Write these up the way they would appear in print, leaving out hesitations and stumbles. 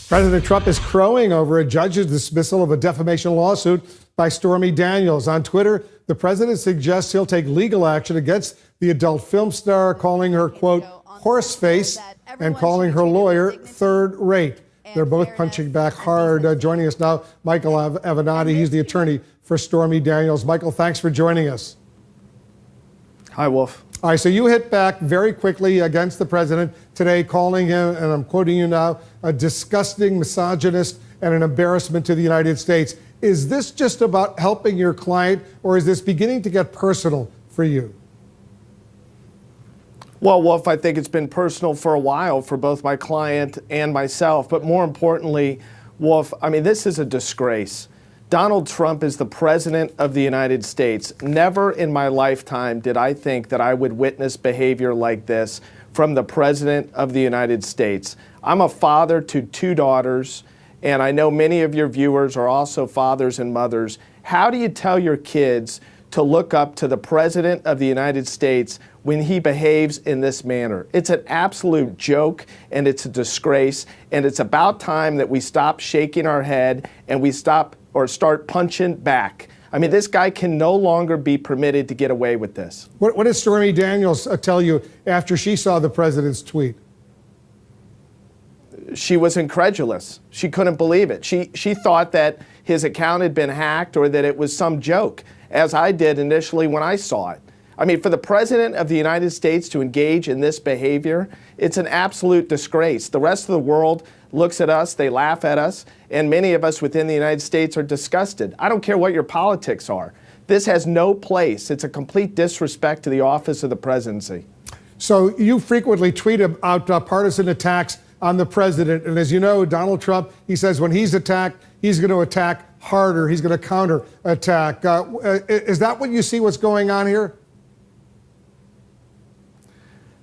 President Trump is crowing over a judge's dismissal of a defamation lawsuit by Stormy Daniels. On Twitter, the president suggests he'll take legal action against the adult film star, calling her, quote, horseface, and calling her lawyer third rate. They're both punching back hard. Joining us now, Michael Avenatti. He's the attorney for Stormy Daniels. Michael, thanks for joining us. Hi, Wolf. All right, so you hit back very quickly against the president today, calling him, and I'm quoting you now, a disgusting misogynist and an embarrassment to the United States. Is this just about helping your client, or is this beginning to get personal for you? Well, Wolf, I think it's been personal for a while for both my client and myself. But more importantly, Wolf, I mean, this is a disgrace. Donald Trump is the president of the United States. Never in my lifetime did I think that I would witness behavior like this from the president of the United States. I'm a father to 2 daughters, and I know many of your viewers are also fathers and mothers. How do you tell your kids to look up to the president of the United States when he behaves in this manner? It's an absolute joke, and it's a disgrace, and it's about time that we stop shaking our head and we start punching back. I mean, this guy can no longer be permitted to get away with this. What did Stormy Daniels tell you after she saw the president's tweet? She was incredulous. She couldn't believe it. She thought that his account had been hacked or that it was some joke, as I did initially when I saw it. I mean, for the president of the United States to engage in this behavior, it's an absolute disgrace. The rest of the world looks at us, they laugh at us, and many of us within the United States are disgusted. I don't care what your politics are. This has no place. It's a complete disrespect to the office of the presidency. So you frequently tweet about partisan attacks on the president, and as you know, Donald Trump, he says when he's attacked, he's going to attack harder. He's going to counter attack. Is that what you see what's going on here?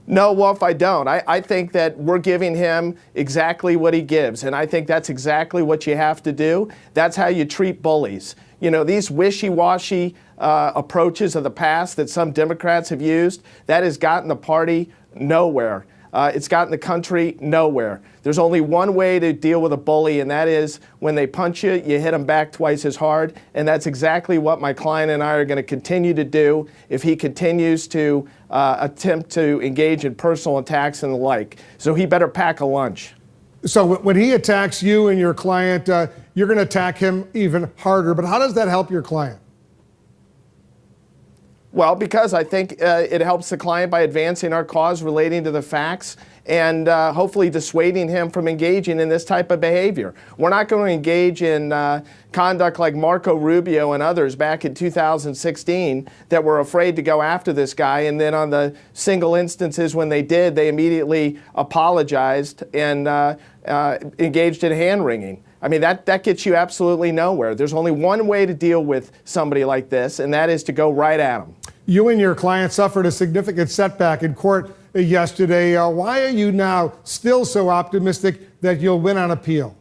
No, Wolf, I don't. I think that we're giving him exactly what he gives, and I think that's exactly what you have to do. That's how you treat bullies. You know, these wishy-washy approaches of the past that some Democrats have used, that has gotten the party nowhere. It's gotten the country nowhere. There's only one way to deal with a bully, and that is when they punch you, you hit them back twice as hard, and that's exactly what my client and I are going to continue to do if he continues to attempt to engage in personal attacks and the like. So he better pack a lunch. So when he attacks you and your client, you're going to attack him even harder. But how does that help your client? Well, because I think it helps the client by advancing our cause relating to the facts and hopefully dissuading him from engaging in this type of behavior. We're not going to engage in conduct like Marco Rubio and others back in 2016 that were afraid to go after this guy, and then on the single instances when they did, they immediately apologized and engaged in hand-wringing. I mean, that gets you absolutely nowhere. There's only one way to deal with somebody like this, and that is to go right at them. You and your client suffered a significant setback in court yesterday. Why are you now still so optimistic that you'll win on appeal?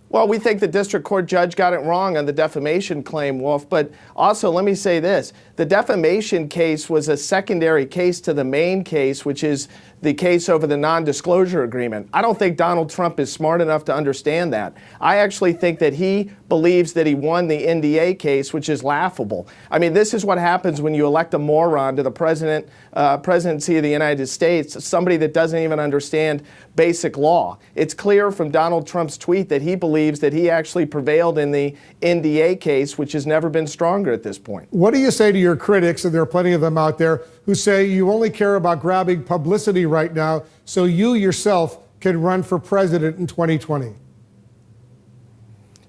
Well, we think the district court judge got it wrong on the defamation claim, Wolf, but also let me say this. The defamation case was a secondary case to the main case, which is the case over the non-disclosure agreement. I don't think Donald Trump is smart enough to understand that. I actually think that he believes that he won the NDA case, which is laughable. I mean, this is what happens when you elect a moron to the presidency of the United States, somebody that doesn't even understand basic law. It's clear from Donald Trump's tweet that he believes that he actually prevailed in the NDA case, which has never been stronger at this point. What do you say to your critics, and there are plenty of them out there, who say you only care about grabbing publicity right now so you yourself can run for president in 2020?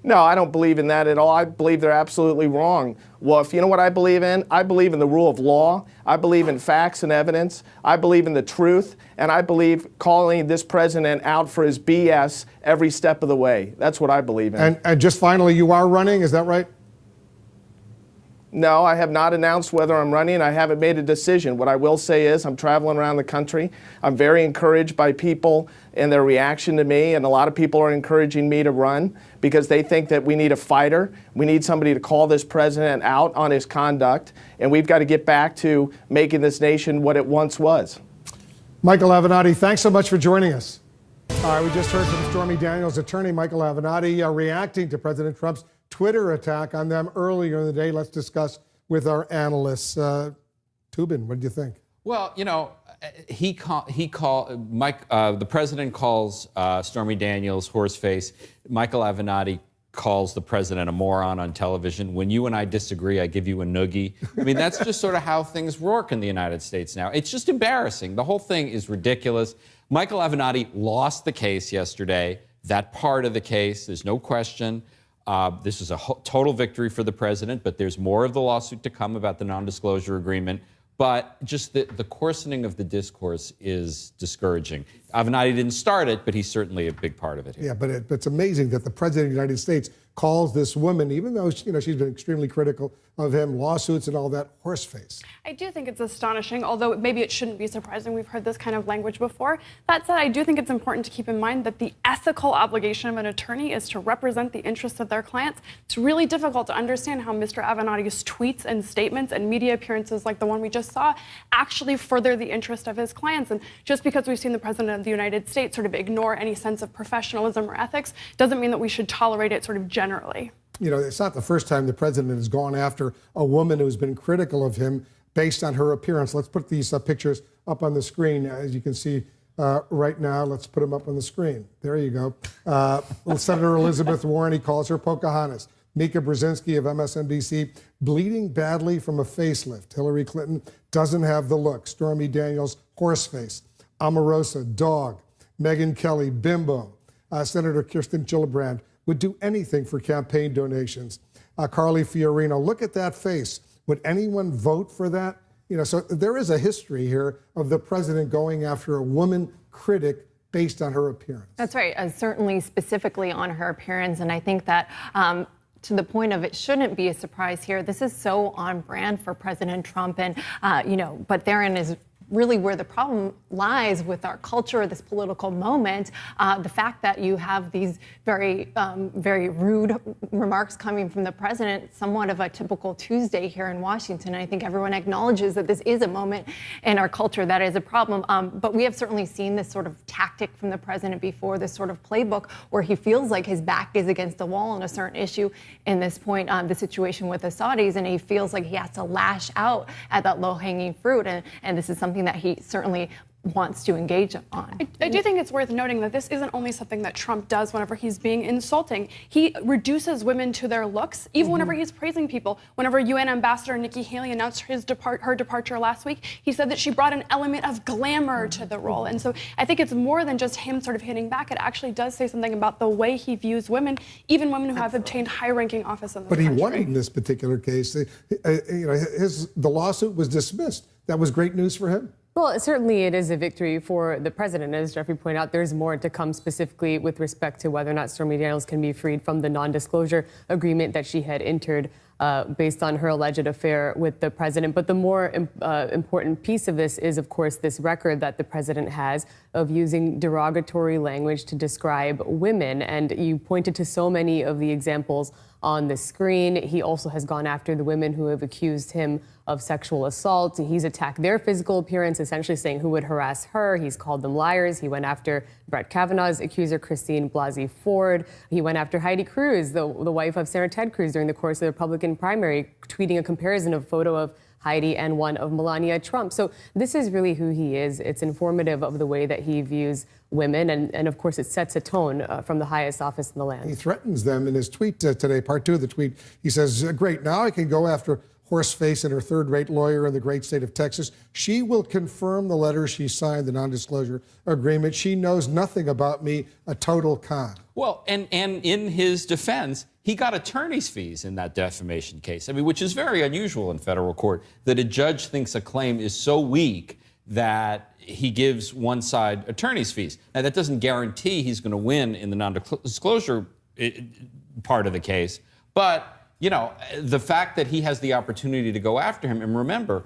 No, I don't believe in that at all. I believe they're absolutely wrong. Well, if you know what I believe in? I believe in the rule of law. I believe in facts and evidence. I believe in the truth. And I believe calling this president out for his BS every step of the way. That's what I believe in. And just finally, you are running, is that right? No, I have not announced whether I'm running. I haven't made a decision. What I will say is I'm traveling around the country. I'm very encouraged by people and their reaction to me, and a lot of people are encouraging me to run because they think that we need a fighter. We need somebody to call this president out on his conduct, and we've got to get back to making this nation what it once was. Michael Avenatti, thanks so much for joining us. All right, we just heard from Stormy Daniels' attorney, Michael Avenatti, reacting to President Trump's Twitter attack on them earlier in the day. Let's discuss with our analysts. Tubin, what do you think? Well, you know, the president calls Stormy Daniels Horseface. Michael Avenatti calls the president a moron on television. When you and I disagree, I give you a noogie. I mean, that's just sort of how things work in the United States now. It's just embarrassing. The whole thing is ridiculous. Michael Avenatti lost the case yesterday. That part of the case, there's no question. This is a total victory for the president, but there's more of the lawsuit to come about the non-disclosure agreement. But just the coarsening of the discourse is discouraging. Avenatti didn't start it, but he's certainly a big part of it here. Yeah, but it's amazing that the president of the United States calls this woman, even though she's been extremely critical of him, lawsuits and all that, horseface. I do think it's astonishing, although maybe it shouldn't be surprising. We've heard this kind of language before. That said, I do think it's important to keep in mind that the ethical obligation of an attorney is to represent the interests of their clients. It's really difficult to understand how Mr. Avenatti's tweets and statements and media appearances like the one we just saw actually further the interest of his clients. And just because we've seen the president of the United States sort of ignore any sense of professionalism or ethics doesn't mean that we should tolerate it sort of generally. You know, it's not the first time the president has gone after a woman who's been critical of him based on her appearance. Let's put these pictures up on the screen. As you can see right now, let's put them up on the screen. There you go. Senator Elizabeth Warren, he calls her Pocahontas. Mika Brzezinski of MSNBC, bleeding badly from a facelift. Hillary Clinton doesn't have the look. Stormy Daniels, horseface. Omarosa, dog. Megyn Kelly, bimbo. Senator Kirsten Gillibrand would do anything for campaign donations. Carly Fiorina, look at that face. Would anyone vote for that? You know, so there is a history here of the president going after a woman critic based on her appearance. That's right, certainly specifically on her appearance. And I think that to the point of it shouldn't be a surprise here. This is so on brand for President Trump. And, but therein is really where the problem lies with our culture, this political moment. The fact that you have these very rude remarks coming from the president, somewhat of a typical Tuesday here in Washington. I think everyone acknowledges that this is a moment in our culture that is a problem. But we have certainly seen this sort of tactic from the president before, this sort of playbook where he feels like his back is against the wall on a certain issue. In this point, the situation with the Saudis, and he feels like he has to lash out at that low-hanging fruit. And this is something that he certainly wants to engage on. I do think it's worth noting that this isn't only something that Trump does whenever he's being insulting. He reduces women to their looks, even whenever he's praising people. Whenever UN Ambassador Nikki Haley announced her departure last week, he said that she brought an element of glamour to the role. And so I think it's more than just him sort of hitting back. It actually does say something about the way he views women, even women who have obtained high-ranking office in this country. But he won in this particular case. The lawsuit was dismissed. That was great news for him. Well, certainly it is a victory for the president. As Jeffrey pointed out, there's more to come specifically with respect to whether or not Stormy Daniels can be freed from the non-disclosure agreement that she had entered based on her alleged affair with the president. But the more important piece of this is, of course, this record that the president has of using derogatory language to describe women. And you pointed to so many of the examples on the screen. He also has gone after the women who have accused him of sexual assault. He's attacked their physical appearance, essentially saying who would harass her. He's called them liars. He went after Brett Kavanaugh's accuser, Christine Blasey Ford. He went after Heidi Cruz, the wife of Senator Ted Cruz, during the course of the Republican primary, tweeting a comparison of a photo of Heidi and one of Melania Trump. So this is really who he is. It's informative of the way that he views women. And of course, it sets a tone from the highest office in the land. He threatens them in his tweet today, part 2 of the tweet. He says, great, now I can go after Horseface and her third-rate lawyer in the great state of Texas. She will confirm the letter she signed, the non-disclosure agreement. She knows nothing about me, a total con. Well, and in his defense, he got attorney's fees in that defamation case. I mean, which is very unusual in federal court, that a judge thinks a claim is so weak that he gives one side attorney's fees. Now, that doesn't guarantee he's going to win in the non-disclosure part of the case, but you know, the fact that he has the opportunity to go after him, and remember,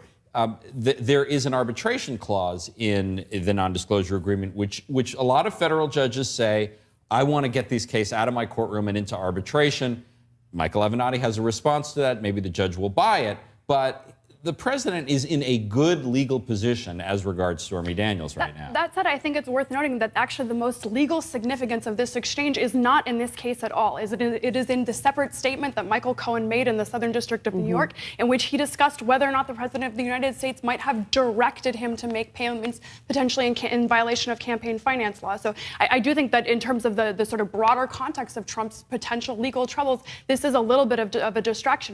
there is an arbitration clause in the non-disclosure agreement, which a lot of federal judges say, I want to get this case out of my courtroom and into arbitration. Michael Avenatti has a response to that. Maybe the judge will buy it, but the president is in a good legal position as regards Stormy Daniels right now. That said, I think it's worth noting that actually the most legal significance of this exchange is not in this case at all. It is in the separate statement that Michael Cohen made in the Southern District of New York, in which he discussed whether or not the president of the United States might have directed him to make payments potentially in violation of campaign finance law. So I do think that in terms of the sort of broader context of Trump's potential legal troubles, this is a little bit of a distraction.